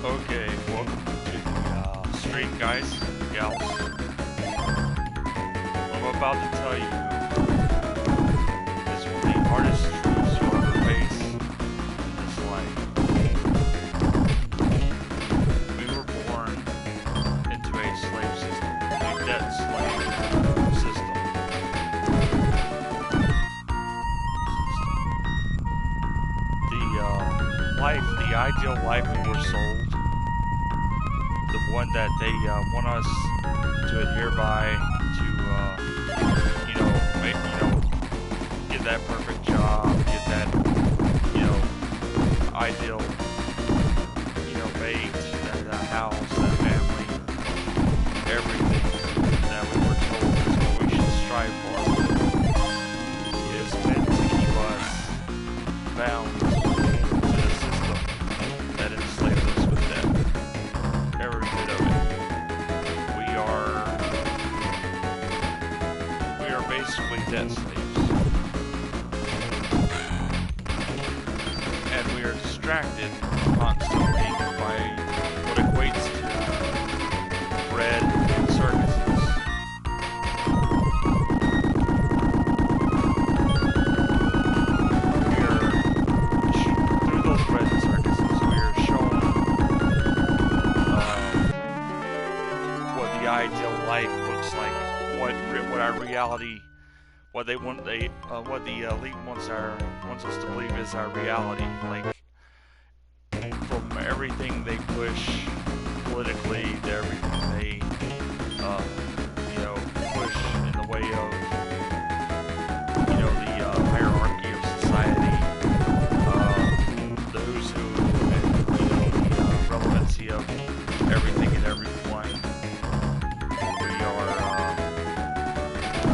Okay, welcome to the stream, guys, gals. What I'm about to tell you is one of the hardest truths you'll ever face in this life. We were born into a slave system, a debt slave system. The ideal life we were sold, the one that they want us to adhere by, to get that perfect job, get that ideal mate, that house, that family, everything that we were told is what we should strive for, is meant to keep us bound to the system that enslaved us with debt. Every bit of it. We are basically debt slaves. And we are distracted constantly by what equates to bread and circuses. Through those bread and circuses, we are shown what the ideal life looks like, what our reality, what the elite wants us to believe is our reality. Like, from everything they push politically to everything they push in the way of the hierarchy of society, the who's who, and the relevancy of everything and everyone.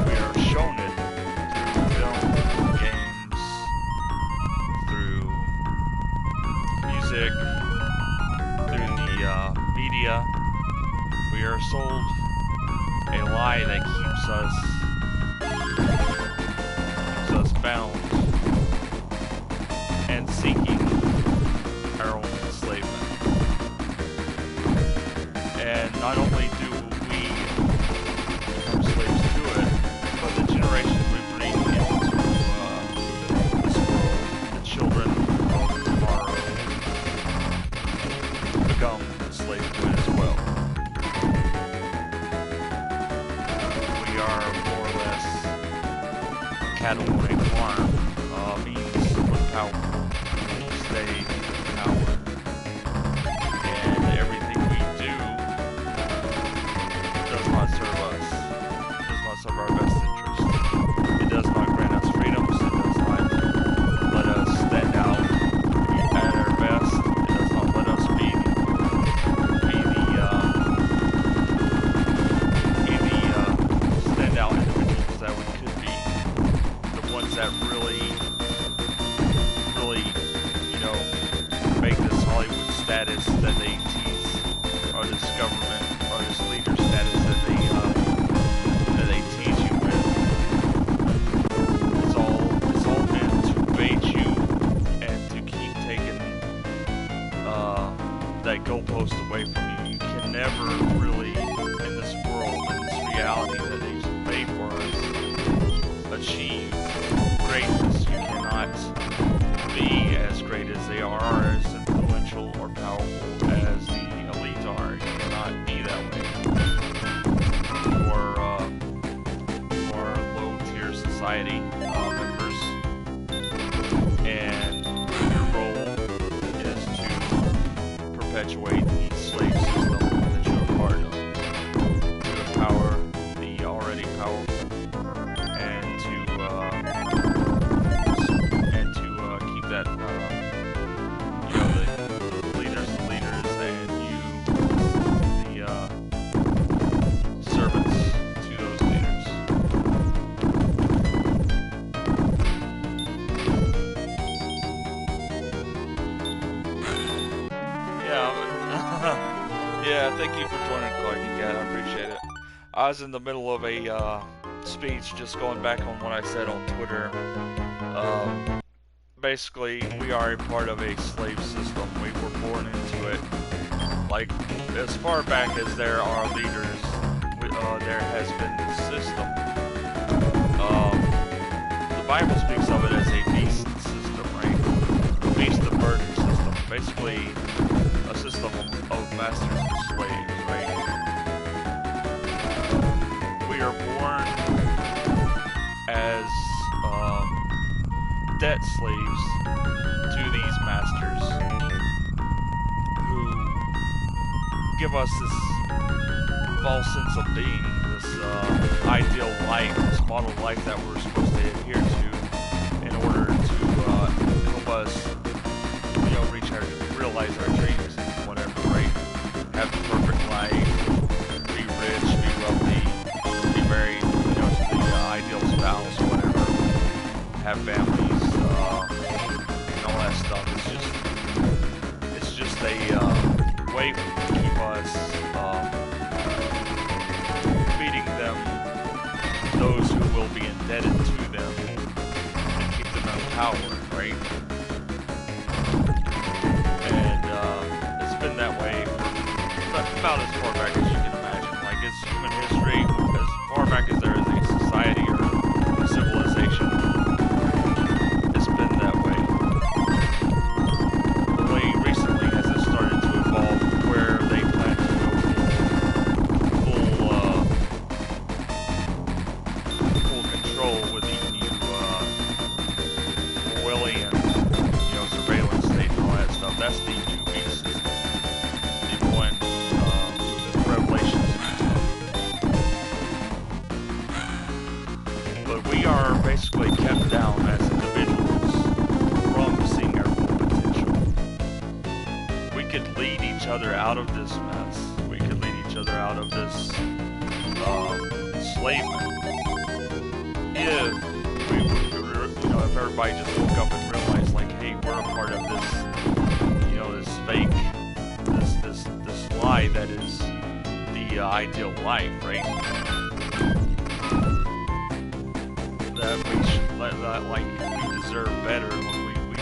We are shown it through film, games, through music, through the media. We are sold a lie that keeps us bound and seeking our own enslavement. And not only do we become slaves to it, but the generations we bring into this world, the children of tomorrow, become slaves to it as well. We are more or less cattle on a farm, means when powerful stay in power. And everything we do does not serve us, does not serve our best interest. It does not grant us freedoms, it does not let us stand out at our best, it does not let us be the standout individuals that we could be, the ones that really, make this Hollywood status that they tease, or this government, or this leader status that they tease you with. It's all meant to bait you and to keep taking that goalpost away from you. You can never really, in this world, in this reality that they've made for us, achieve greatness. You cannot be as great as they are, or as influential or powerful as the elite are. You cannot be that way. For low-tier society members, and your role is to perpetuate the slave system that you are part of, to empower the already powerful, and to keep that the leaders, and you, the servants to those leaders. Yeah, thank you for joining, Clarky Cat. I appreciate it. I was in the middle of a speech, just going back on what I said on Twitter. Basically, we are a part of a slave system. We were born into it. Like, as far back as there are leaders, there has been the system. The Bible speaks of it as a beast system, right? Beast of burden system. Basically, a system of masters and slaves, right? We are born as debt slaves to these masters who give us this false sense of being, this ideal life, this model life that we're supposed to adhere to in order to help us, you know, realize our dreams and whatever, right? Have the perfect life, be rich, be wealthy, be married, you know, to the ideal spouse, whatever, have families, and all that stuff. It's just a way to keep us feeding them those who will be indebted to them and keep them empowered, right? And it's been that way for about as far back as you can imagine. Like, it's human history, as far back as there is a society or a civilization, it's been that way. Only recently has it started to evolve where they plan to go full control with the new Orwellian, you know, surveillance state and all that stuff. That's the new beast system. The one Revelations. But we are basically kept down as individuals from seeing our full potential. We could lead each other out of this mess. We could lead each other out of this enslavement if we, you know, if everybody just woke up and realized, like, hey, we're a part of this, you know, this fake, this lie that is the ideal life, right? That we should that, like, we deserve better when we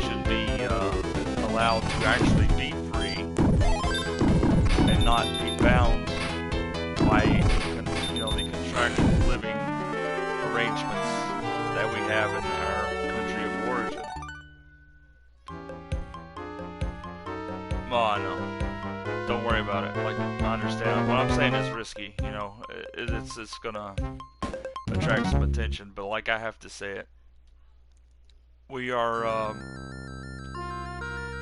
should be allowed to actually be free and not be bound by, you know, the contractual living arrangements that we have in our country of origin. Oh, no. Don't worry about it. Like, I understand. What I'm saying is risky, you know. It's gonna attract some attention, but like, I have to say it. We are,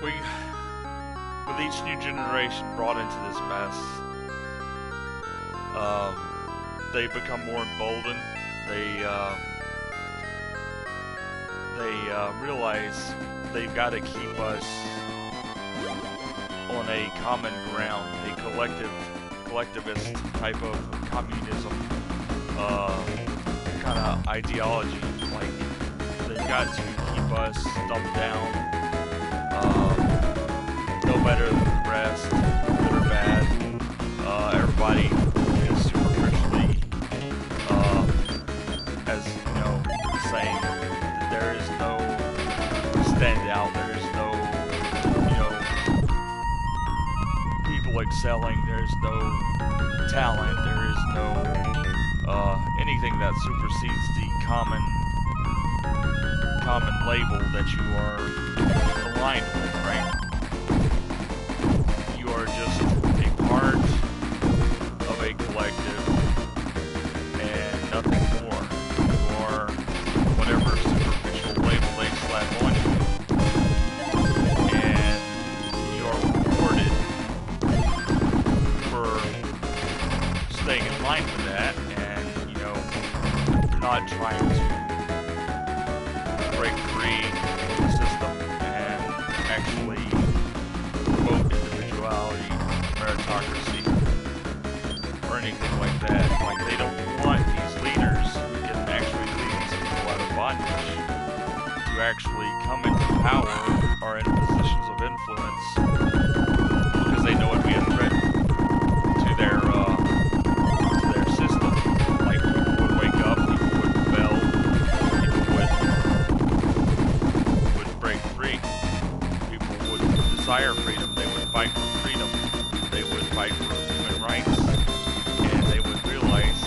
with each new generation brought into this mess, they become more emboldened. They realize they've got to keep us on a common ground, a collectivist type of communism kind of ideology. Like, they've got to keep us dumbed down, no better than the rest, good or bad. Everybody is superficially, as you know, saying there is no standout, there is no, you know, people excelling, there's no talent, there is no anything that supersedes the common label that you are aligned with, right? You are just a part of a collective and nothing more. You are whatever superficial label they slap on you. And you are rewarded for staying in line with that, and, you know, you're not trying to break free from the system and actually promote individuality, meritocracy, or anything like that. Like, they don't want these leaders who can actually lead these people out of bondage to actually come into power or in positions of influence, because they know it'd be a threat to their system. Like, people would wake up, people would rebel, people would break free, people would desire freedom. fight for freedom. They would fight for human rights, and they would realize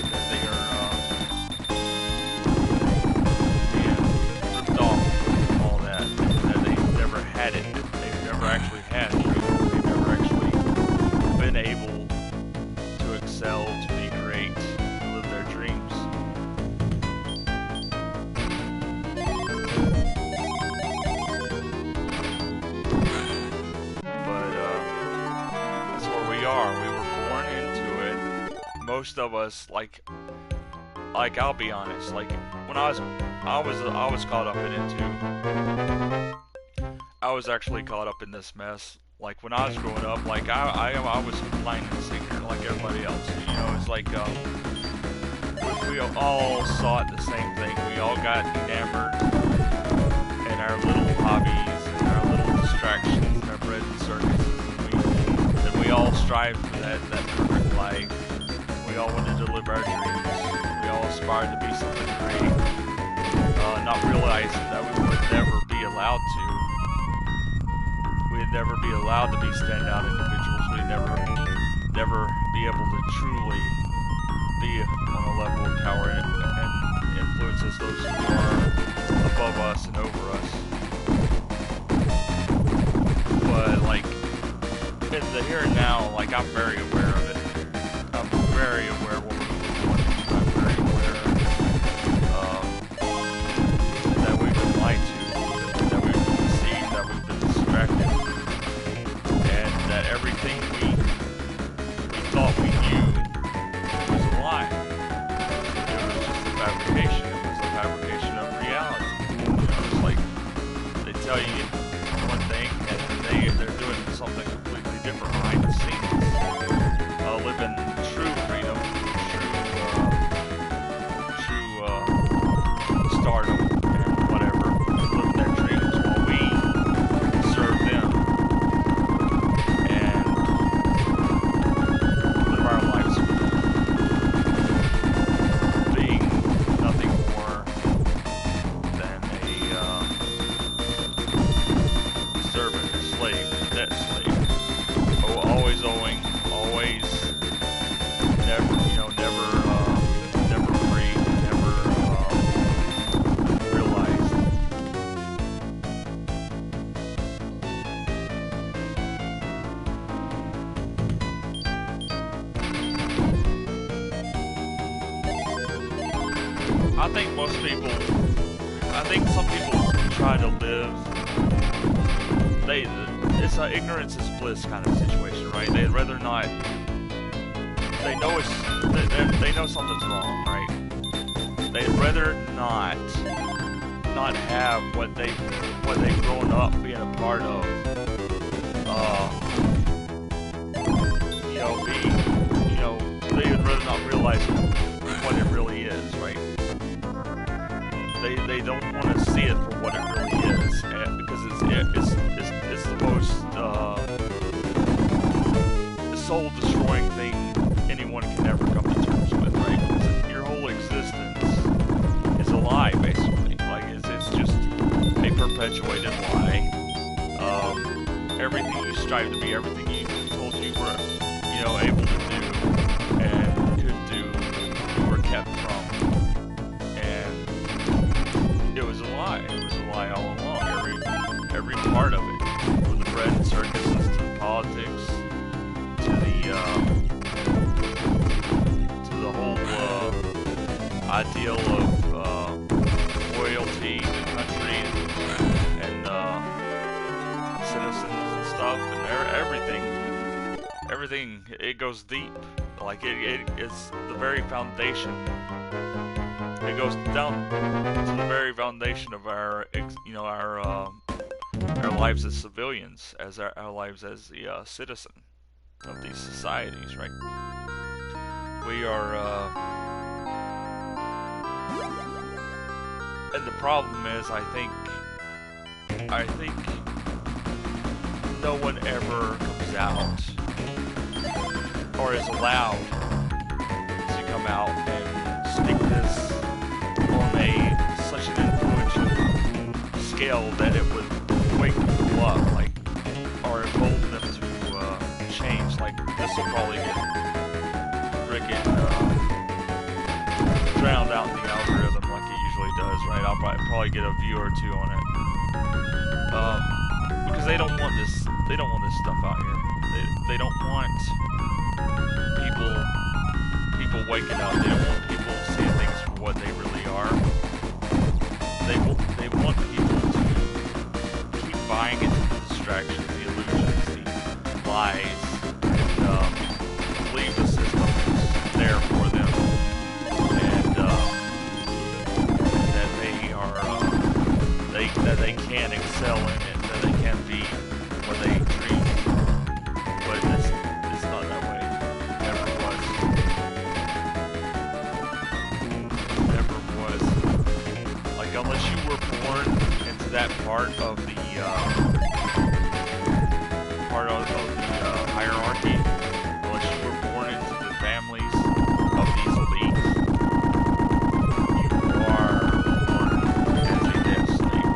that they are being ripped off from all that, and that they've never had it. They've never actually had freedom. They've never actually been able to excel, to be great, to live their dreams. But that's where we are. We were born into it. Most of us, like I'll be honest, like when I was caught up in it too. I was actually caught up in this mess. Like when I was growing up, like I was blind and ignorant like everybody else. You know, it's like we all sought the same thing. We all got enamored in our little hobbies and our little distractions and our bread and circuses. And we all strived for that perfect life. We all wanted to live our dreams. We all aspired to be something great. Not realizing that we would never be allowed to. We'd never be allowed to be standout individuals. We'd never be able to truly be on a level of power and influence as those who are above us and over us. But like in the here and now, like I'm very aware of it. I'm very aware of what we're doing. I'm very aware that we've been lied to, that we've been deceived, that we've been distracted. That everything we thought we knew was a lie. It was just a fabrication. It was a fabrication of reality. It was like they tell you one thing and they're doing something completely different behind the scenes. Living true freedom, true stardom and whatever. Living their dreams while we serve them. I think some people try to live, it's an ignorance is bliss kind of situation, right? They'd rather not, they know something's wrong, right? They'd rather not have what they've grown up being a part of, they'd rather not realize what it really is, right? They don't want to see it for what it really is, because it's the most soul-destroying thing anyone can ever come to terms with, right? Because your whole existence is a lie, basically. Like it's just a perpetuated lie. Everything you strive to be, everything you told you were, able to do and could do, you were kept from. It was a lie. It was a lie all along. Every part of it, from the bread and circuses to the politics, to the whole ideal of loyalty to country and citizens and stuff, and everything. It goes deep. Like it's the very foundation. It goes down to the very foundation of our lives as civilians, as our lives as the citizen of these societies, right? We are, and the problem is, I think no one ever comes out or is allowed to come out and speak this on such an influential scale that it would wake people up, like, or this will probably get frickin' drowned out in the algorithm like it usually does, right? I'll probably get a view or two on it. Because they don't want this stuff out here. They don't want people waking up. They don't want people seeing things for what they really are. They want people to keep buying into the distractions, the illusions, the lies, and believe the system is there for them, and that they can excel in it, that they can be what they dream. But it's not that way. Never was. Like, unless you were born into that part of the hierarchy, unless you were born into the families of these elites, you are born as a dead slave.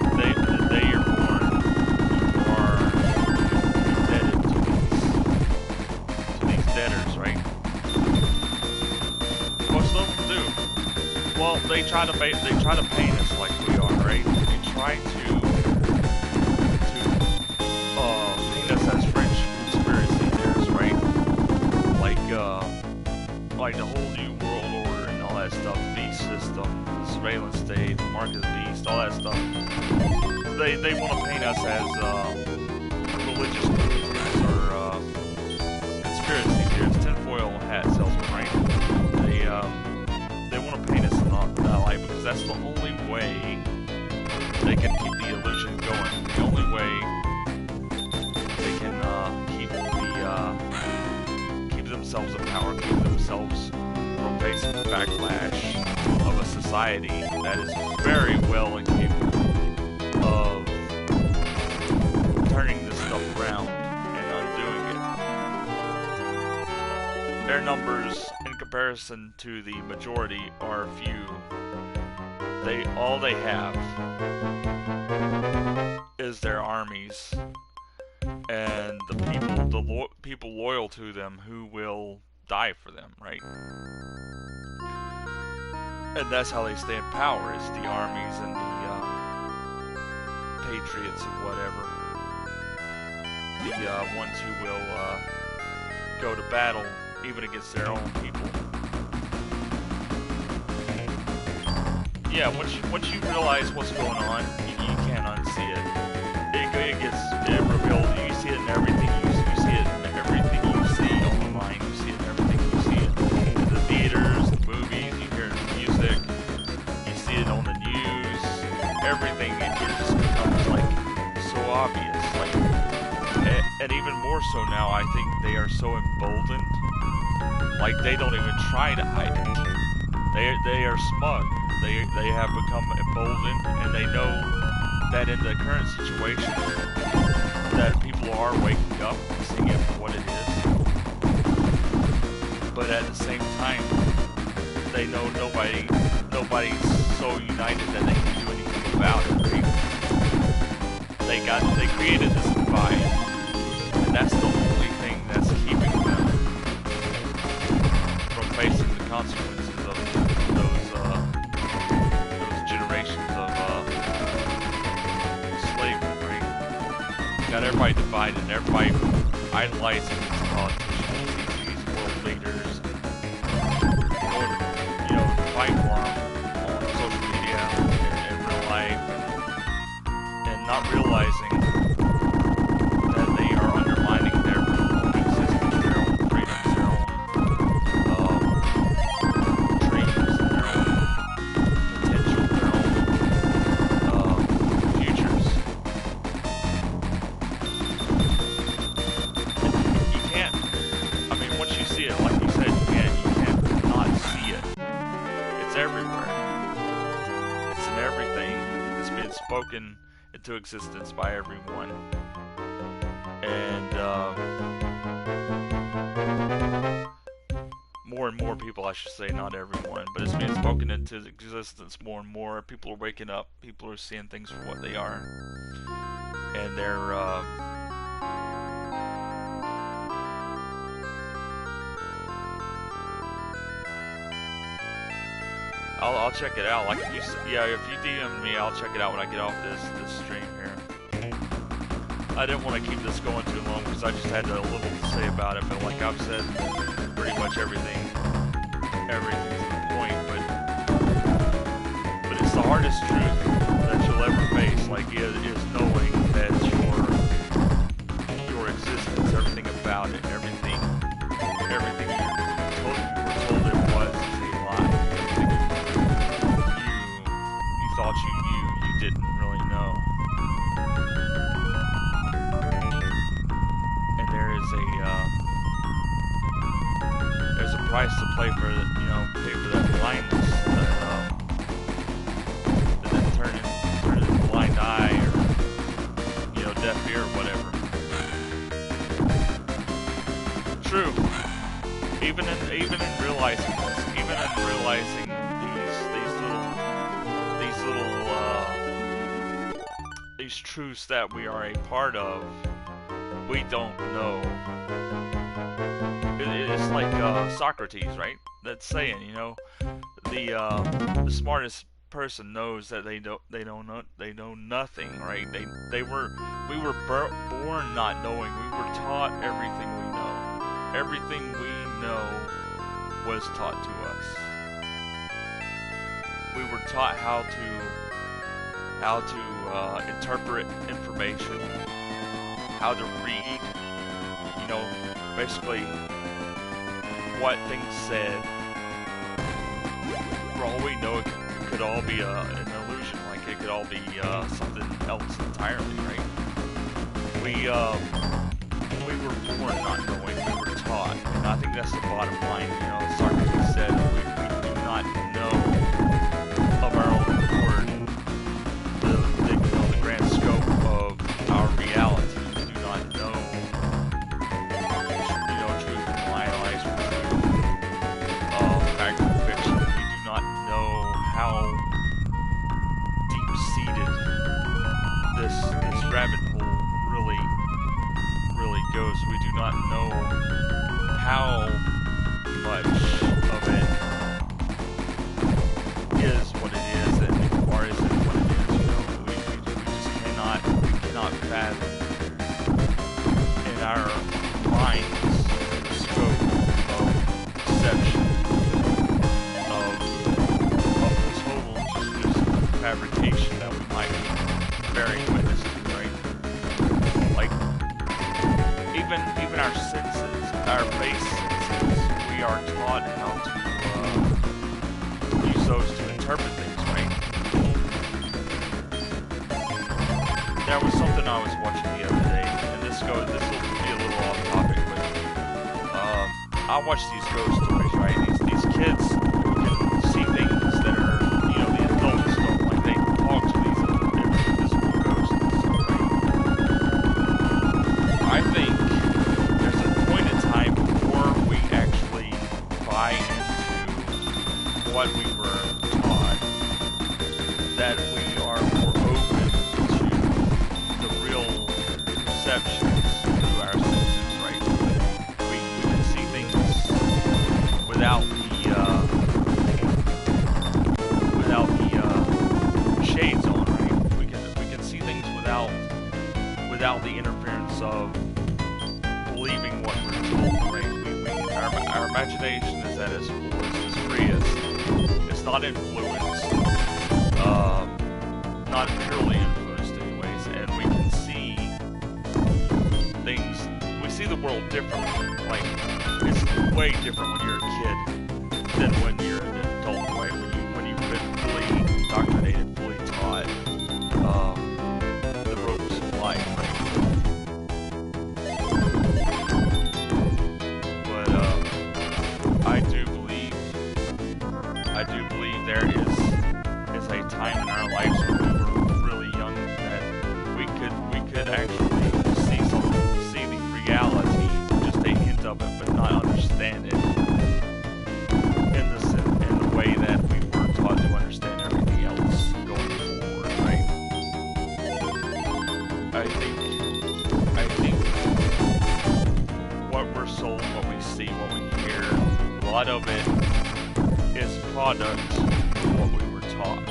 The day you're born, you are indebted to these debtors, right? Most of them do. Well, they try to paint us like we are, right? They try to paint us as French conspiracy theorists, right? Like the whole new world order and all that stuff, beast system, the surveillance state, the mark of the beast, all that stuff. They want to paint us as religious gurus or conspiracy theorists, tinfoil hat salesmen, right? They want to paint us in that light because that's the only way they can keep the illusion going. The only way they can keep themselves in power, keep themselves from facing the backlash of a society that is very well and capable of turning this stuff around and undoing it. Their numbers in comparison to the majority are few. All they have is their armies and the people loyal to them who will die for them, right? And that's how they stay in power, is the armies and the patriots or whatever. The ones who will go to battle even against their own people. Yeah, once you realize what's going on, you can't unsee it. It gets revealed. You see it in everything. You see it in everything you see online. You see it in everything you see in the theaters, the movies. You hear the music. You see it on the news. Everything. It just becomes like so obvious. Like, and even more so now. I think they are so emboldened. Like they don't even try to hide it. They are smug. They have become emboldened, and they know that in the current situation, that people are waking up and seeing it for what it is. But at the same time, they know nobody's so united that they can do anything about it. They created this divide, and that's the only thing that's keeping them from facing the consequences of those generations of slavery, right? Got everybody divided, everybody idolizing these politicians, these world leaders, fight for them on social media and in real life, and not realizing that they are undermining their own existence, their own freedoms, their own dreams, their own potential, their own futures. You can't, I mean, once you see it, like you said, you can't not see it. It's everywhere. It's in everything. It's been spoken into existence by everyone. And more and more people, I should say, not everyone, but it's being spoken into existence more and more. People are waking up. People are seeing things for what they are. And they're I'll check it out. Like if you, yeah, if you DM me, I'll check it out when I get off this stream here. I didn't want to keep this going too long because I just had a little to say about it. But like I've said, pretty much everything's to the point. But it's the hardest truth that you'll ever face. Like is knowing that your existence, everything about it, everything you were told it was is a lie. You thought you knew, you didn't really know. And there's a price to pay for that blindness, that then turn in a blind eye or deaf ear or whatever. True. Even in realizing this, even in realizing these truths that we are a part of, we don't know. It's like Socrates, right? That's saying, the smartest person knows that they know nothing, right? We were born not knowing. We were taught everything we know. Everything we know was taught to us. We were taught how to interpret information, how to read, basically what things said. For all we know, it could all be an illusion, like it could all be something else entirely, right? We were born not knowing, we were taught, and I think that's the bottom line. Socrates said we do not know of our own accord the grand scope of our reality. We do not know, truth from lies, from truth, fact from fiction. We do not know how deep-seated this rabbit hole really goes. We do not know how much of it is what it is, or isn't what it is. We just cannot fathom in our minds the scope of deception, of the total just fabrication that we might be bearing witness to, right? Like even our senses, our base senses, we are taught how to use those to interpret things, right? There was something I was watching the other day, and this will be a little off topic, but I watch these ghost stories, right? These kids who can see things that are, the adults don't, like they talk to these invisible ghosts and stuff, right? I think there's a point in time before we actually buy into what we were taught that we are more open to the real perceptions through our senses, right? We can see things without the shades on, right? We can see things without the interference of believing what we're told, right? Our imagination is at its fullest, as free as it's not influenced, not purely influenced anyways, and we can see things, we see the world differently. Like, it's way different when you're a kid than when you're an adult, right? When you've been fully indoctrinated, fully taught the ropes of life, right? But I do believe there is a time in our lives when we were really young that we could actually see the reality, just a hint of it, but not understand it in the way that we were taught to understand everything else going forward, right? I think what we're sold, what we see, what we hear, a lot of it is product taught.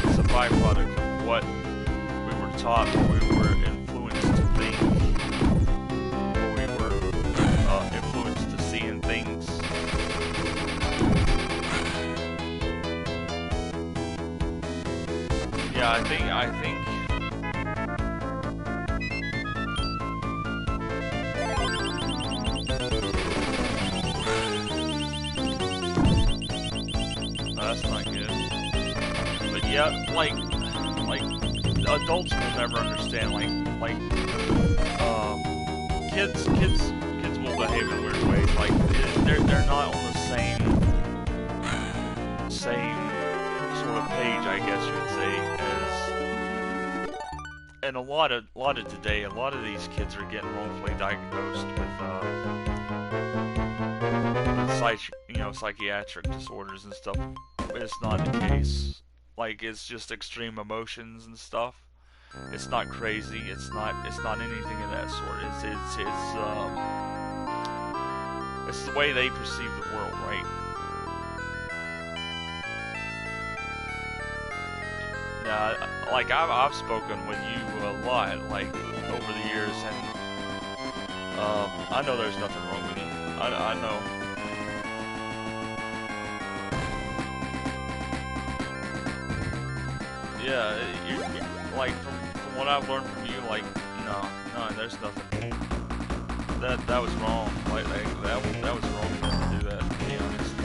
It's a byproduct of what we were taught, what we were influenced to think, what we were influenced to see in things. Yeah, I think that's not good. But yeah, like adults will never understand. Kids will behave in weird ways. Like they're not on the same sort of page, I guess you would say, as. And a lot of today, a lot of these kids are getting wrongfully diagnosed with psychiatric disorders and stuff. It's not the case. Like, it's just extreme emotions and stuff. It's not crazy. It's not anything of that sort. It's the way they perceive the world, right? Now, like I've spoken with you a lot, like over the years, and I know there's nothing wrong with you. I know. Yeah, you like from what I've learned from you, like no, there's nothing. That was wrong. Like that was wrong for him to do that. To be honest.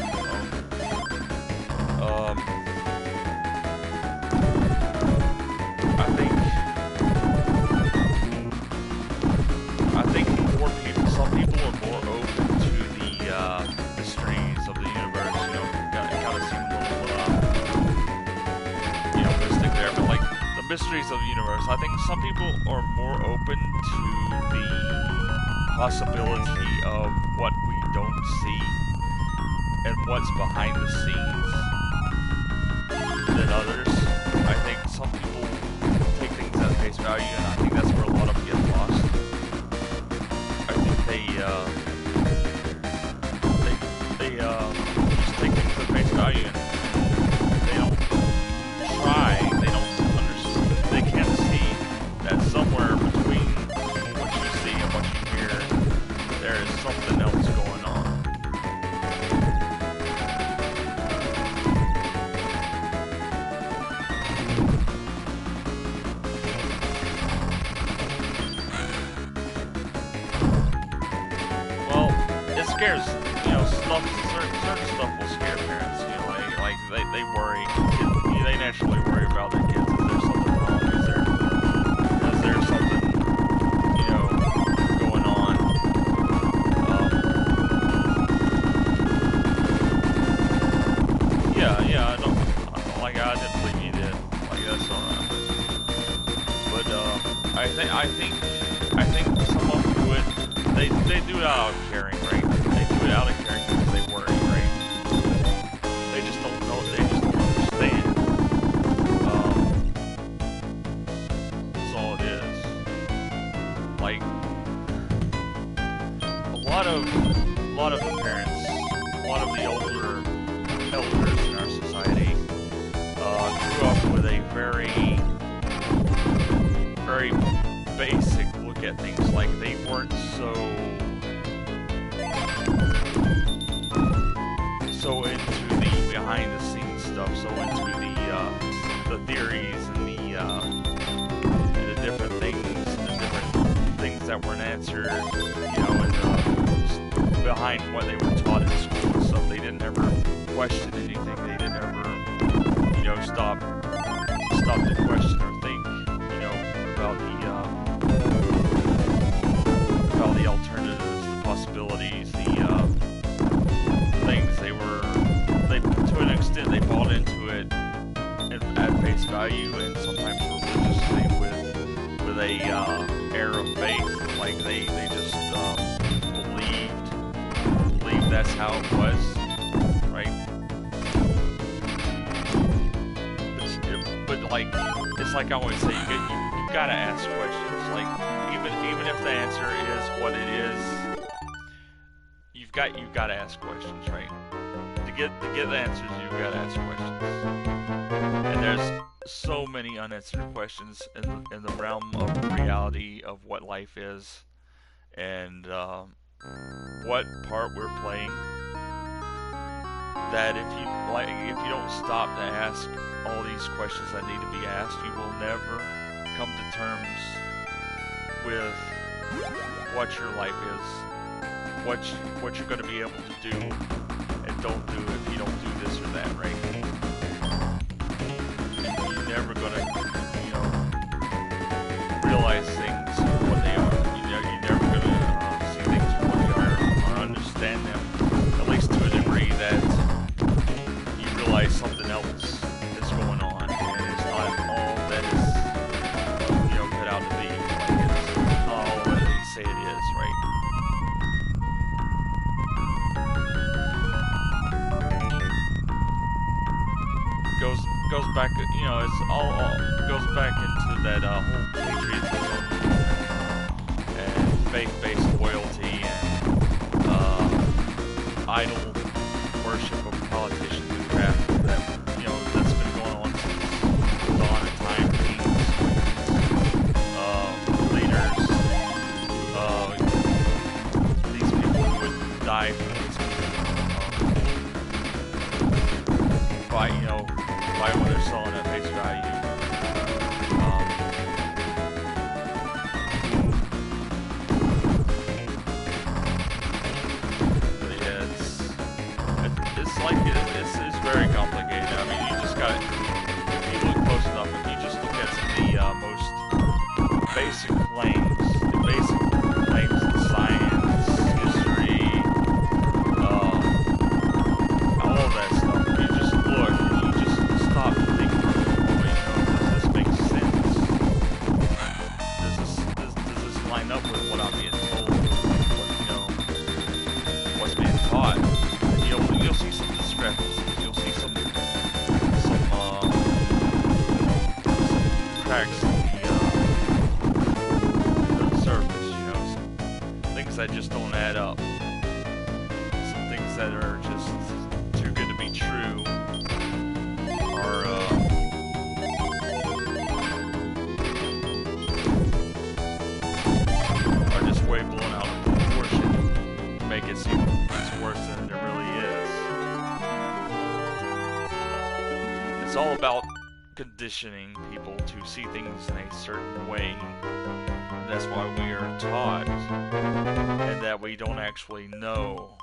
I think some people are more open to the mysteries of the universe. You know, kind of seem a little mystic there, but like the mysteries of the universe. I think some people are more open to the possibility of what we don't see and what's behind the scenes than others. I think some people take things at face value, and I think that's where a lot of them get lost. I think they just take things at face value, and they don't try, they don't understand, they can't see that somewhere between what you see and what you hear, there is something else going on. Well, it scares, certain stuff will scare parents, like they worry. They naturally worry about their kids. Is there something wrong? Is there something, going on? Yeah, I didn't believe you did. Like, that's alright. But, I think some of them do it, they do it out of caring, right? They do it out of caring because they worry, right? They just don't know, they just don't understand. That's all it is. Like, a lot of the parents, a lot of the older elders in our society, grew up with a very, very basic look at things. Like, they weren't so into the behind the scenes stuff, so into the theories and the different things that weren't answered, and behind what they were taught in school and stuff. They didn't ever question anything. They didn't ever, stop to question or think, about the alternatives, the possibilities, the things. To an extent, they bought into it at face value, and sometimes religiously with a air of faith. Like they just believed that's how it was, right? But like, it's like I always say, you gotta ask questions. Like, even if the answer is what it is, you've got to ask questions, right? To get the answers, you've got to ask questions. And there's so many unanswered questions in the realm of reality of what life is, and what part we're playing. That if you don't stop to ask all these questions that need to be asked, you will never come to terms with what your life is, what you're going to be able to do and don't do if you don't do this or that, right? You're never going to, realize things for what they are. You're never going to see things for what they are, or understand them, at least to a degree that you realize something else is going on, and it's not all that is, put out to be. Like, it's not all that they say it is, right? Goes back, it's all goes back into that whole patriotism and faith-based loyalty and idol worship of politicians and craft that's been going on since the dawn of time. Leaders, these people who would die for these people, by what they're selling at face value. It's very complicated. I mean, you just got, if you look close enough, if you just look at the most basic claims in science, history, all of that stuff. If you just look, and you just stop and think for a moment, does this make sense? Does this line up with what I'm being told? What's being taught? And you'll see some discrepancies. You'll see some cracks in the surface. Some things that just don't add up. Some things that are just too good to be true, are just way blown out of proportion to make it seem it's worse than it really is. It's all about conditioning people to see things in a certain way. That's why we are taught, and that we don't actually know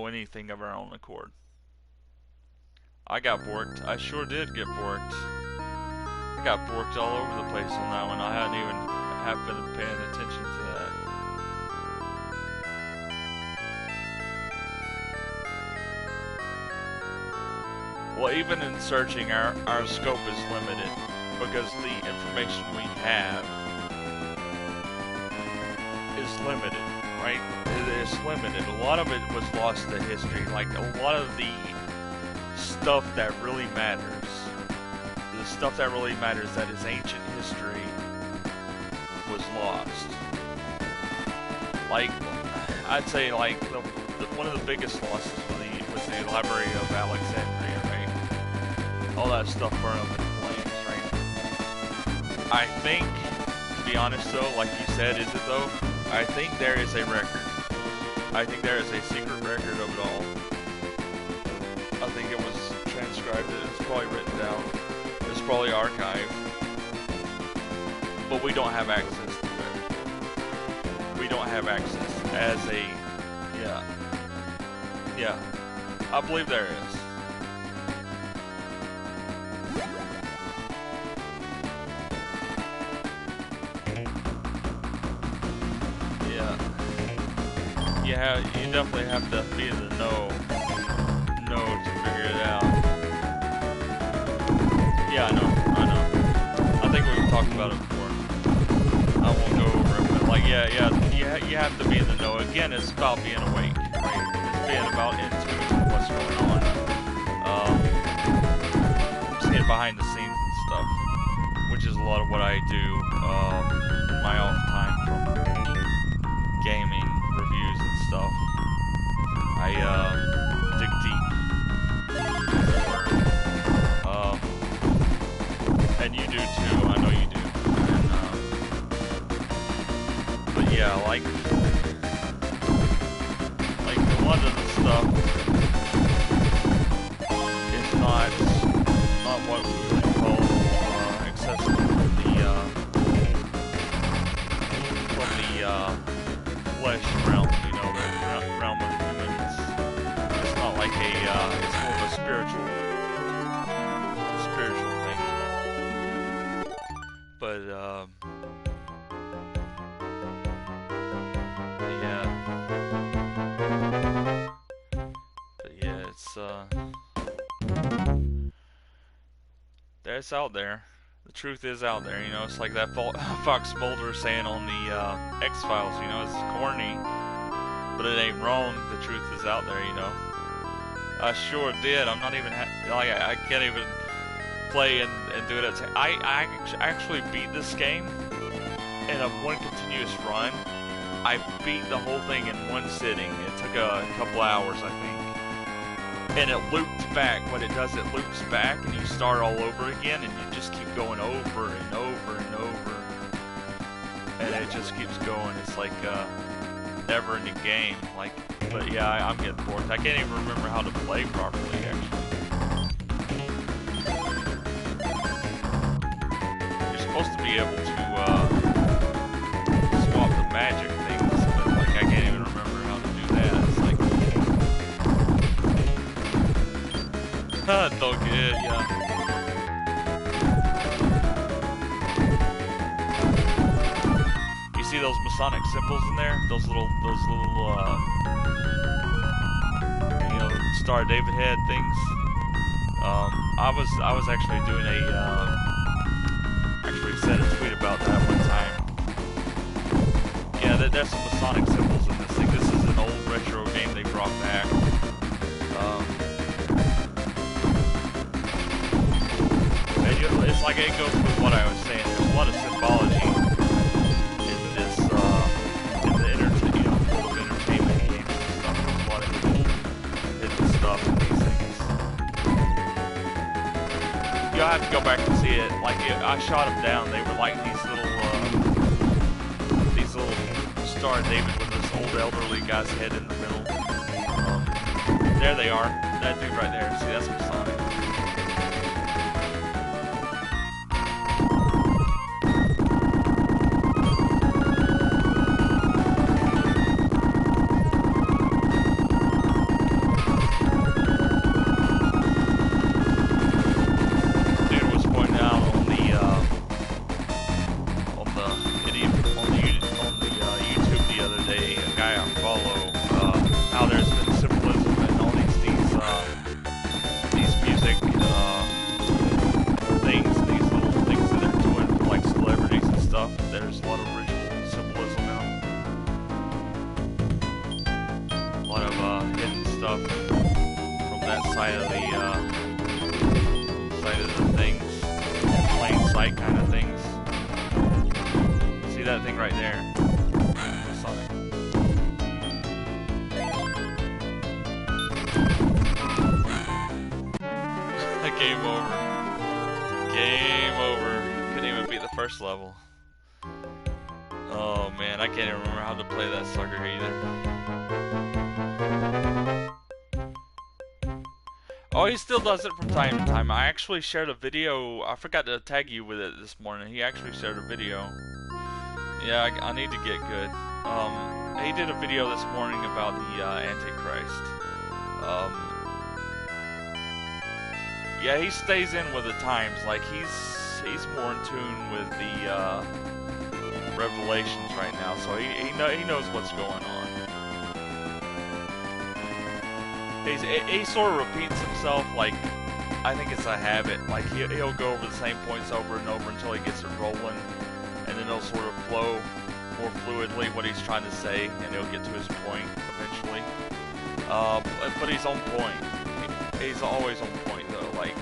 anything of our own accord. I got borked. I sure did get borked. I got borked all over the place on that one. I hadn't even been paying attention to that. Well, even in searching, our scope is limited because the information we have is limited, right? It is limited. A lot of it was lost to history. Like, a lot of the stuff that really matters, that is ancient history, was lost. Like, I'd say, like, one of the biggest losses was the Library of Alexandria, right? All that stuff burned up in flames, right? I think, to be honest though, like you said, is it though? I think there is a record. I think there is a secret record of it all. I think it was transcribed, it's probably written down, it's probably archived. But we don't have access to it. We don't have access as a, yeah, I believe there is. You definitely have to be in the know to figure it out. Yeah, I know. I think we've talked about it before. I won't go over it, but like, you have to be in the know. Again, it's about being awake, right? It's being about in tune with what's going on. Seeing behind the scenes and stuff, which is a lot of what I do in my off time from gaming reviews and stuff. I I dig deep. And you do too. I know you do. And, but yeah, like a lot of the stuff is not what we would call accessible from the flesh realm, you know, the realm of humans. It's not like a, it's more of a spiritual thing. But, it's out there. The truth is out there, you know. It's like that Fox Mulder saying on the X-Files, you know, it's corny, but it ain't wrong. The truth is out there, you know. I sure did. I'm not even like I can't even play and do it. I actually beat this game in a one continuous run. I beat the whole thing in one sitting. It took a couple hours, I think. And it loops back. What it does, it loops back, and you start all over again, and you just keep going over and over and over, and it just keeps going. It's like a never-ending game. Like, but yeah, I'm getting bored. I can't even remember how to play properly, actually. You're supposed to be able to swap the magic things, but like I can't even remember how to do that. It's like. It's all good, yeah. You see those Masonic symbols in there? Those little, you know, Star of David head things. I was actually doing actually said a tweet about that one time. Yeah, there's some Masonic symbols in this thing. This is an old retro game they brought back. It's like it goes with what I was saying. There's a lot of symbology in this, in the full of entertainment games and stuff. There's a lot of hidden stuff in these things. You'll have to go back and see it. Like I shot them down. They were like these little Star of David with this old elderly guy's head in the middle. There they are. That dude right there. See, that's Masonic. Level. Oh man, I can't even remember how to play that sucker either. Oh, he still does it from time to time. I actually shared a video. I forgot to tag you with it this morning. He actually shared a video. Yeah, I need to get good. He did a video this morning about the Antichrist. Yeah, he stays in with the times. Like he's more in tune with the revelations right now, so he knows what's going on. He sort of repeats himself, like I think it's a habit. Like he'll go over the same points over and over until he gets it rolling, and then it'll sort of flow more fluidly what he's trying to say, and he'll get to his point eventually. But he's on point. He's always on point though. Like.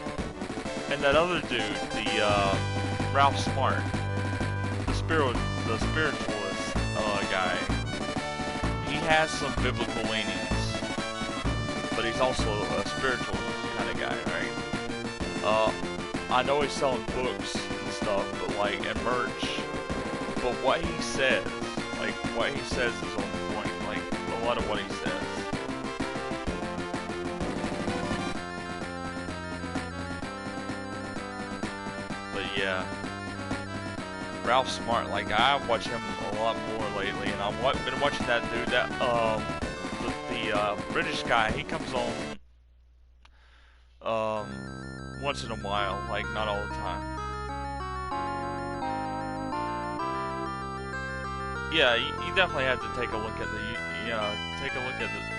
And that other dude, the Ralph Smart, the spiritualist guy, he has some biblical leanings. but he's also a spiritual kind of guy, right? I know he's selling books and stuff, but like, and merch, but what he says, like, what he says is on point, like, a lot of what he says. But yeah, Ralph Smart, like, I watch him a lot more lately, and I've been watching that dude, that, the British guy, he comes on, once in a while, like, not all the time. Yeah, you definitely have to take a look at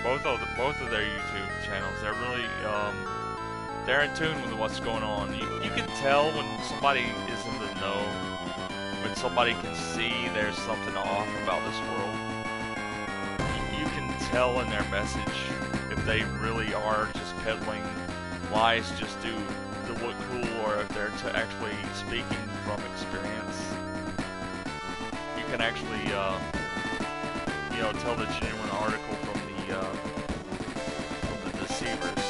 both of their YouTube channels. They're really, they're in tune with what's going on. You can tell when somebody is in the know, when somebody can see there's something off about this world. You can tell in their message if they really are just peddling lies just to look cool, or if they're actually speaking from experience. You can actually, you know, tell the genuine article from the deceivers.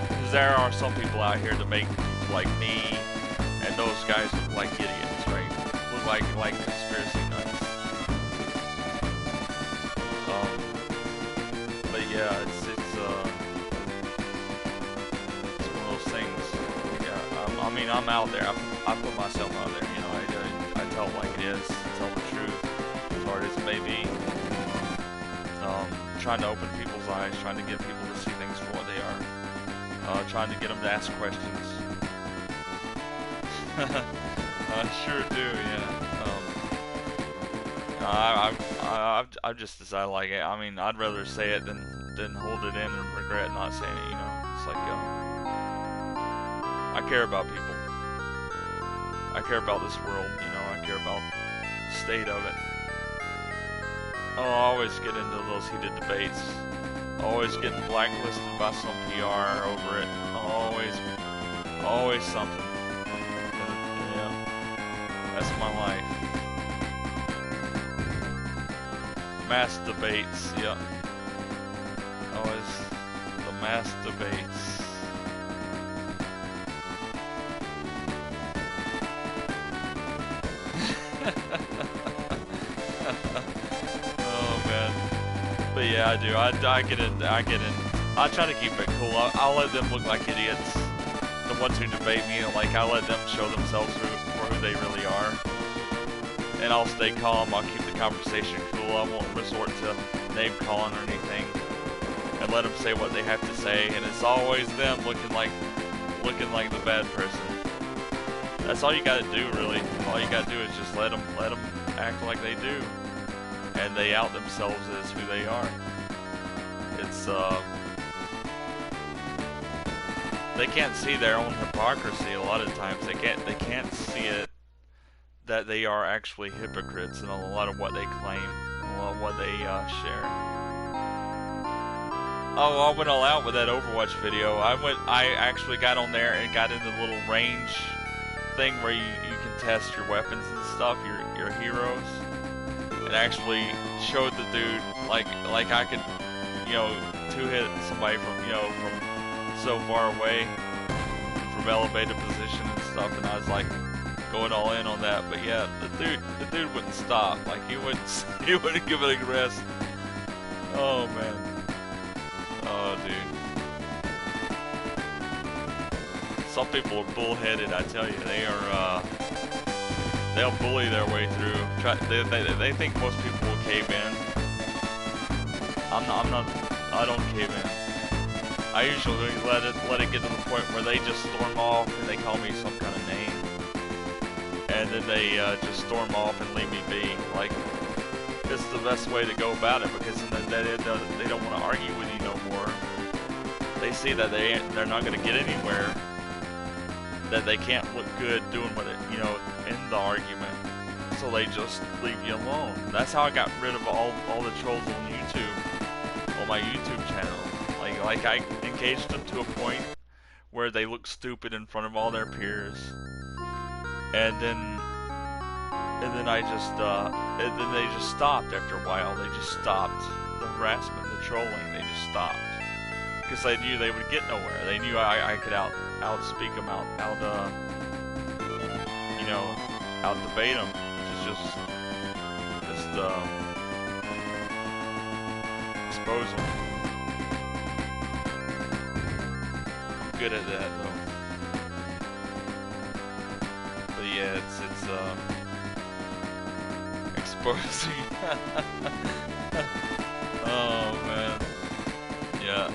Because there are some people out here that make like me and those guys look like idiots, right? Look like conspiracy nuts. But yeah, it's one of those things. Yeah, I mean, I'm out there. I put myself out there. You know, I tell it like it is. Tell the truth, as hard as it may be. Trying to open people's eyes, trying to get people to see things for what they are. Trying to get them to ask questions. I sure do, yeah. I've just decided, like, I mean, I'd rather say it than hold it in and regret not saying it, you know. It's like, I care about people. I care about this world, you know. I care about the state of it. Oh, I always get into those heated debates. Always getting blacklisted by some PR over it. Always something. Yeah, that's my life. Mass debates, yeah. Always the mass debates. But yeah, I do. I get in. I try to keep it cool. I'll let them look like idiots. The ones who debate me, like, I let them show themselves for who they really are. And I'll stay calm. I'll keep the conversation cool. I won't resort to name calling or anything. And let them say what they have to say. And it's always them looking like the bad person. That's all you gotta do, really. All you gotta do is just let them act like they do. And they out themselves as who they are. It's, they can't see their own hypocrisy a lot of times. They can't see it, that they are actually hypocrites in a lot of what they claim, a lot of what they, share. Oh, I went all out with that Overwatch video. I actually got on there and got in the little range thing where you can test your weapons and stuff, your heroes. It actually showed the dude, like I could, you know, two-hit somebody from so far away, from elevated position and stuff, and I was like going all in on that. But yeah, the dude wouldn't stop. Like, he wouldn't give it a rest. Oh man. Oh dude. Some people are bullheaded, I tell you. They are, they'll bully their way through. They think most people will cave in. I'm not. I don't cave in. I usually let it get to the point where they just storm off and they call me some kind of name, and then they just storm off and leave me be. Like, it's the best way to go about it, because then they don't want to argue with you no more. They see that they're not going to get anywhere. That they can't look good doing what it, you know, in the argument, so they just leave you alone. That's how I got rid of all the trolls on YouTube, on my YouTube channel. Like I engaged them to a point where they look stupid in front of all their peers, and then I just and then they just stopped after a while. They just stopped the harassment, the trolling. They just stopped. because they knew they would get nowhere. They knew I could outspeak them, you know, out debate them, which is just expose them. I'm good at that though. But yeah, it's exposing. Oh man, yeah.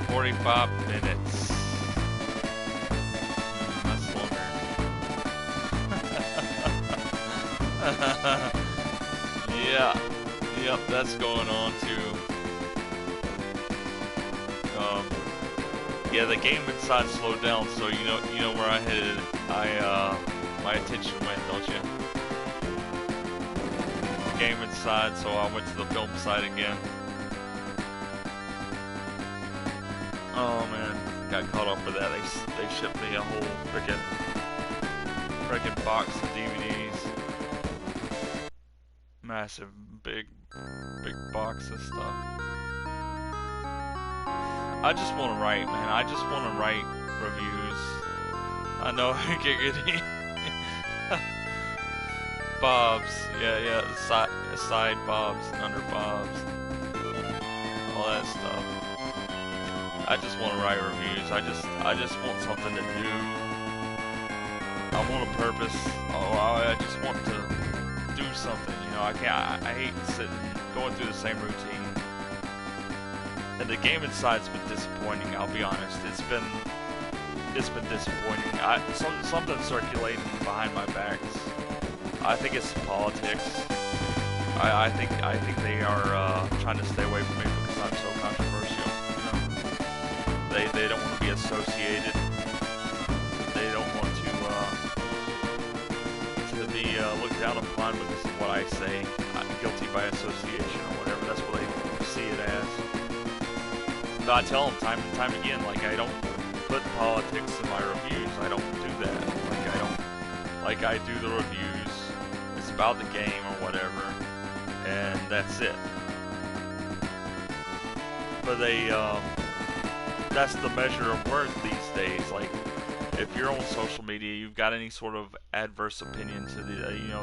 45 minutes. That's longer. Yeah. Yep, that's going on too. Yeah, the game inside slowed down, so you know where I headed. My attention went, don't you? Game inside, so I went to the film side again. Oh man, got caught up with that. They shipped me a whole frickin' box of DVDs. Massive, big box of stuff. I just want to write, man. I just want to write reviews. I know I get giggity. Bobs, yeah, side bobs, under bobs, all that stuff. I just want to write reviews. I just want something to do. I want a purpose. Oh, I just want to do something. You know, I hate sitting, going through the same routine. And the game inside's been disappointing. I'll be honest. It's been disappointing. Something's circulating behind my back. I think it's politics. I think they are trying to stay away from me because I'm so controversial. You know? They don't want to be associated. They don't want to be looked down upon because of what I say. I'm guilty by association or whatever. That's what they see it as. But I tell them time and time again, like, I don't put politics in my reviews. I don't do that. Like I do the reviews. It's about the game or whatever, and that's it. But that's the measure of worth these days. Like, if you're on social media, you've got any sort of adverse opinion to the,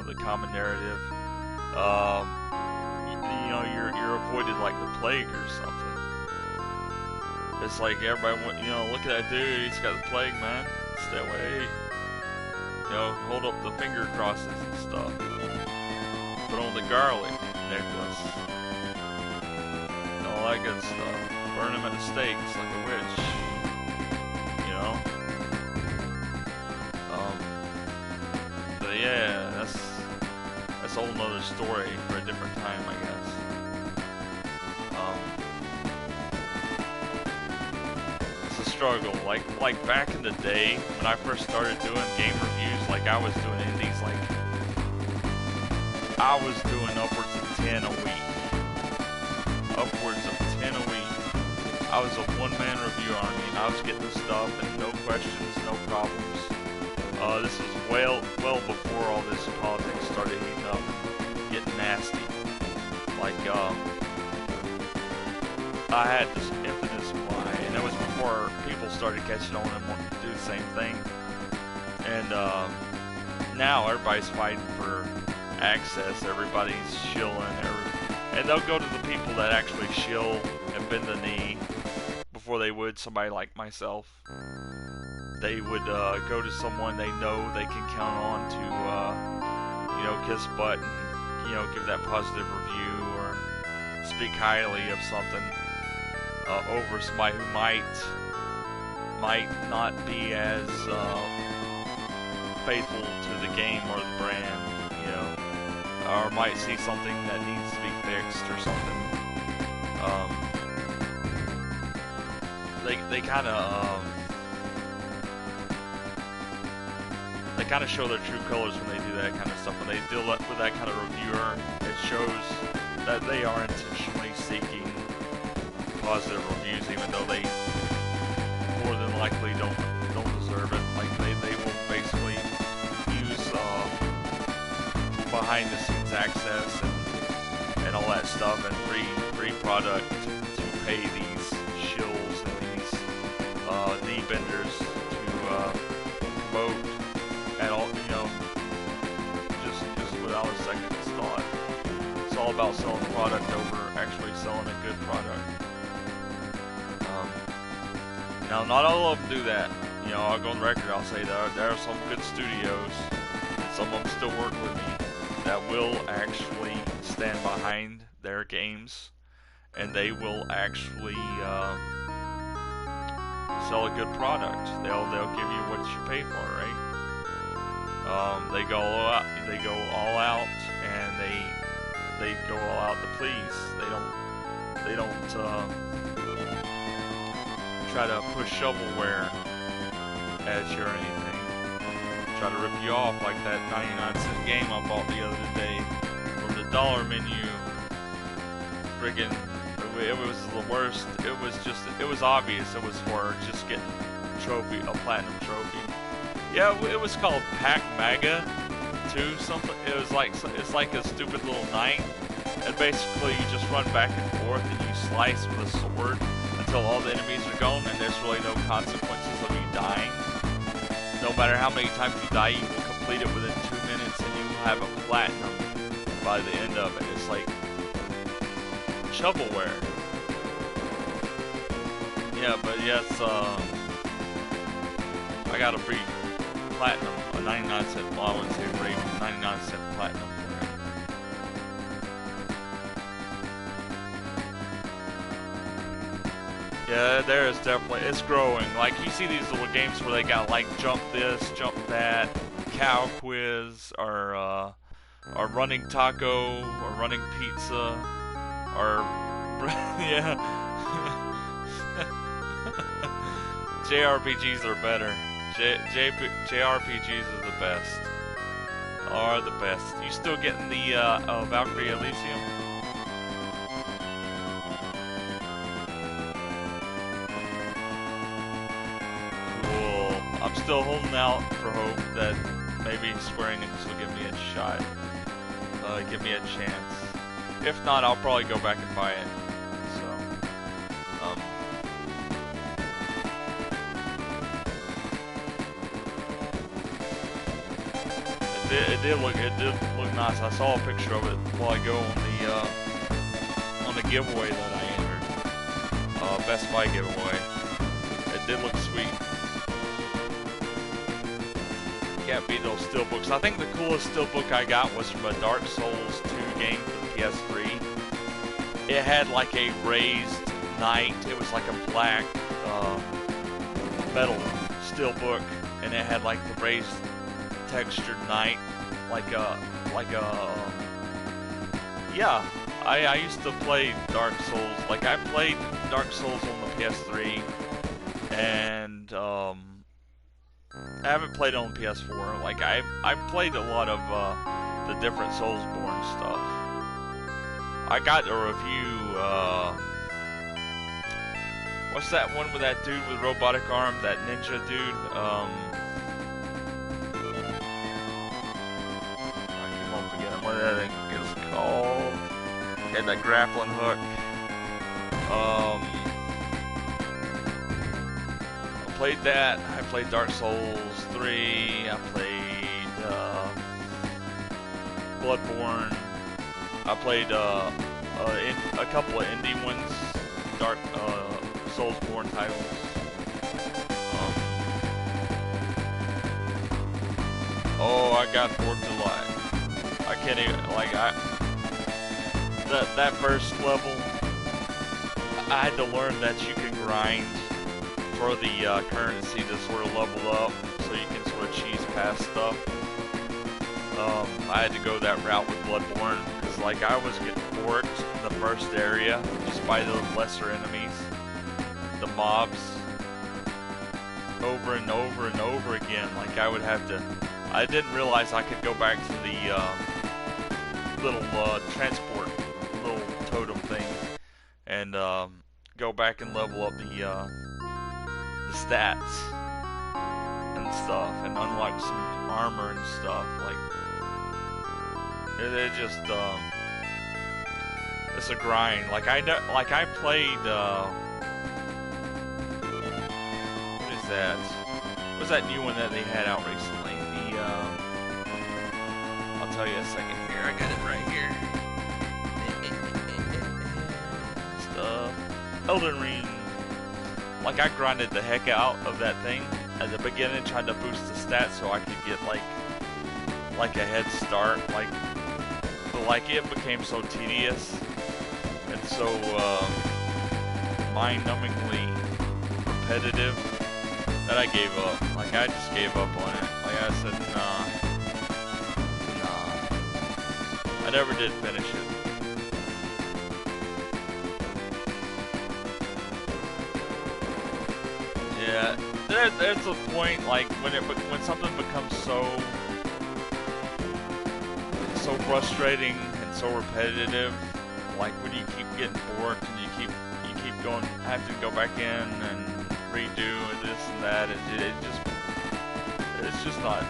the common narrative, you're avoided like the plague or something. It's like everybody, look at that dude, he's got the plague, man. Stay away. Hold up the finger crosses and stuff. Put on the garlic necklace. And all that good stuff. Burn him at the stakes like a witch. But yeah, that's a whole nother story for a different time, I guess. Struggle, like back in the day when I first started doing game reviews, like I was doing indies, like I was doing upwards of 10 a week. Upwards of 10 a week. I was a one-man review army, and I was getting the stuff and no questions, no problems. This was well before all this politics started heating up and getting nasty. Like I had this infinite supply, and it was before people started catching on and wanting to do the same thing. And now everybody's fighting for access. Everybody's shilling, and they'll go to the people that actually shill and bend the knee before they would somebody like myself. They would go to someone they know they can count on to, kiss butt and give that positive review or speak highly of something. Over somebody who might not be as faithful to the game or the brand, or might see something that needs to be fixed or something. They kind of show their true colors when they do that kind of stuff. When they deal with that kind of reviewer, it shows that they are intentionally seeking positive reviews, even though they more than likely don't deserve it. Like they will basically use behind the scenes access and all that that stuff and free product to pay these shills and these D-benders to promote, and all, you know, just without a second thought. It's all about selling product over actually selling a good product. Now, not all of them do that. You know, I'll go on the record, I'll say there are some good studios, and some of them still work with me, that will actually stand behind their games, and they will actually sell a good product. They'll give you what you pay for, right? They go all out, and they go all out to please. They don't try to push shovelware at you or anything. Try to rip you off like that 99-cent game I bought the other day from the dollar menu. Friggin', it was the worst. It was obvious it was for just getting a platinum trophy. Yeah, it was called Pac Maga 2 something. It's like a stupid little knight, and basically you just run back and forth and you slice with a sword until all the enemies are gone, and there's really no consequences of you dying. No matter how many times you die, you will complete it within 2 minutes, and you will have a platinum by the end of it. It's like shovelware. Yeah, but yes, I got a free platinum, a 99-cent, well, I wouldn't say free, 99-cent platinum for it. Yeah, there is definitely, it's growing. Like, you see these little games where they got, like, jump this, jump that, cow quiz, or running taco, or running pizza, or, yeah. JRPGs are better. JRPGs are the best. Are the best. You still getting the Valkyrie Elysium? Cool. I'm still holding out for hope that maybe Square Enix will give me a shot. Give me a chance. If not, I'll probably go back and buy it. It did look nice. I saw a picture of it a while ago on the giveaway that I entered, Best Buy giveaway. It did look sweet. Can't beat those steelbooks. I think the coolest steelbook I got was from a Dark Souls 2 game for the PS3. It had like a raised knight. It was like a black metal steelbook, and it had like the raised textured knight, yeah, I used to play Dark Souls. Like, I played Dark Souls on the PS3, and I haven't played it on the PS4. Like, I played a lot of the different Soulsborne stuff. I got a review, what's that one with that dude with robotic arm, that ninja dude, what that thing is called, and that grappling hook. I played that. I played Dark Souls 3. I played Bloodborne. I played a couple of indie ones, Dark Soulsborne titles. Oh, I got 4th of July. I can't even, like, that first level, I had to learn that you can grind for the currency to sort of level up, so you can sort of cheese past stuff. I had to go that route with Bloodborne, because, like, I was getting forked in the first area, just by those lesser enemies, the mobs, over and over and over again. Like, I would have to, I didn't realize I could go back to the, little transport little totem thing and go back and level up the stats and stuff and unlock some armor and stuff. Like, it just it's a grind. Like I played. What is that? What's that new one that they had out recently? The I'll tell you a second here. I got it right here. It's the Elden Ring. Like I grinded the heck out of that thing at the beginning, tried to boost the stats so I could get like a head start. But like it became so tedious and so mind-numbingly repetitive that I gave up. Like I just gave up on it. Like I said, nah. I never did finish it. Yeah, there's a point like when something becomes so frustrating and so repetitive, like when you keep getting bored and you keep going, have to go back in and redo this and that, it's just not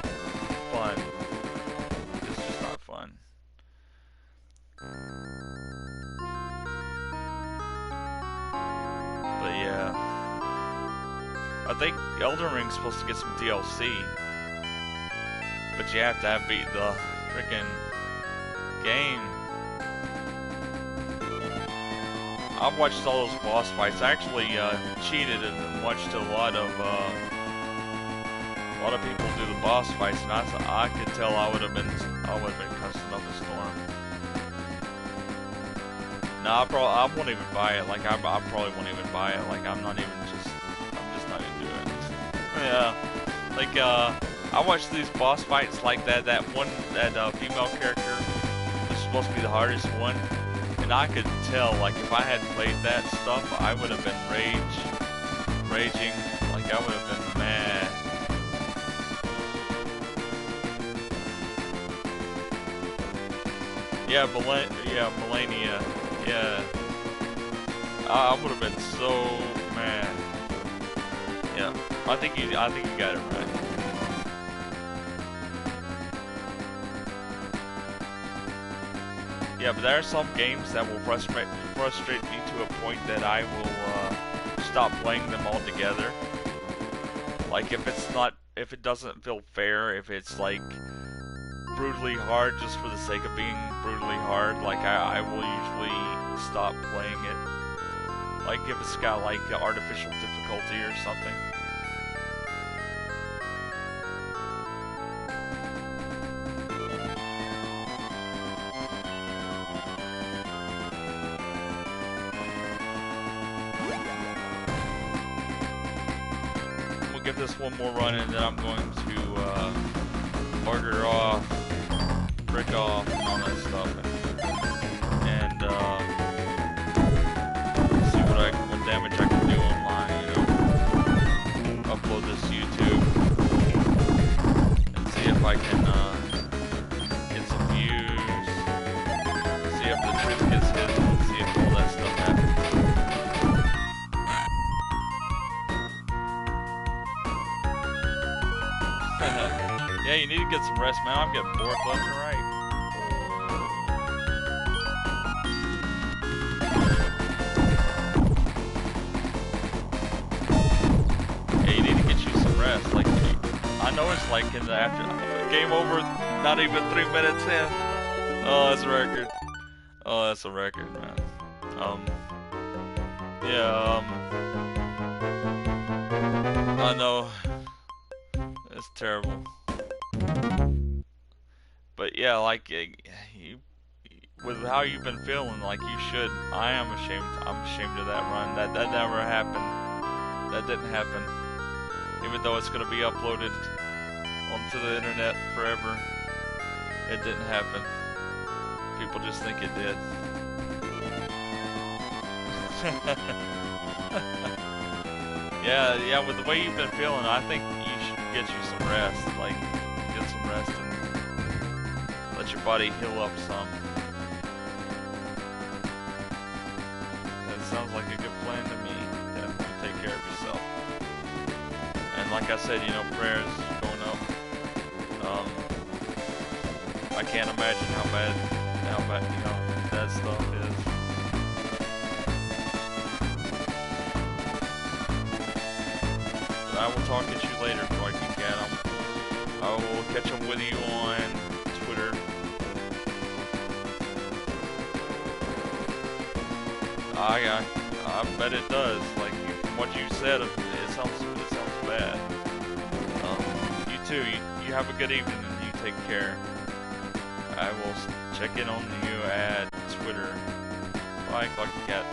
fun. It's just not fun. But yeah, I think Elden Ring's supposed to get some DLC, but you have to have beat the freaking game. I've watched all those boss fights. I actually cheated and watched a lot of people do the boss fights, and I could tell I would have been cussing up a storm. No, I won't even buy it. Like I probably won't even buy it. Like I'm just not gonna do it. Yeah, like I watched these boss fights like that female character was supposed to be the hardest one, and I could tell, like, if I had played that stuff, I would have been raging, like I would have been mad. Yeah, Melania, yeah, I would have been so mad. Yeah, I think you got it right. Yeah, but there are some games that will frustrate me to a point that I will stop playing them altogether. Like if it doesn't feel fair, if it's like brutally hard just for the sake of being brutally hard, like I will usually stop playing it. Like if it's got like artificial difficulty or something. Give this one more run and then I'm going to order off, brick off, and all that stuff, and see what damage I can do online. You know, upload this to YouTube and see if I can get some views. See if the truth gets hidden. See if all that stuff happens. Yeah, you need to get some rest, man. I'm getting bored left and right. Yeah, you need to get you some rest. Like, I know it's like in the game over, not even 3 minutes in. Oh, that's a record. Oh, that's a record, man. I know. It's terrible. But yeah, like with how you've been feeling, like you should. I'm ashamed of that run. That never happened. That didn't happen. Even though it's gonna be uploaded onto the internet forever, it didn't happen. People just think it did. Yeah, with the way you've been feeling, I think you should get you some rest. Like, get some rest and let your body heal up some. That sounds like a good plan to me. Definitely take care of yourself. And like I said, you know, prayers going up. I can't imagine how bad, you know, that stuff is. I will talk at you later, Lucky Cat. I will catch up with you on Twitter. I bet it does. Like from what you said, it sounds bad. You too. You have a good evening and you take care. I will check in on you at Twitter. Bye, Lucky Cat.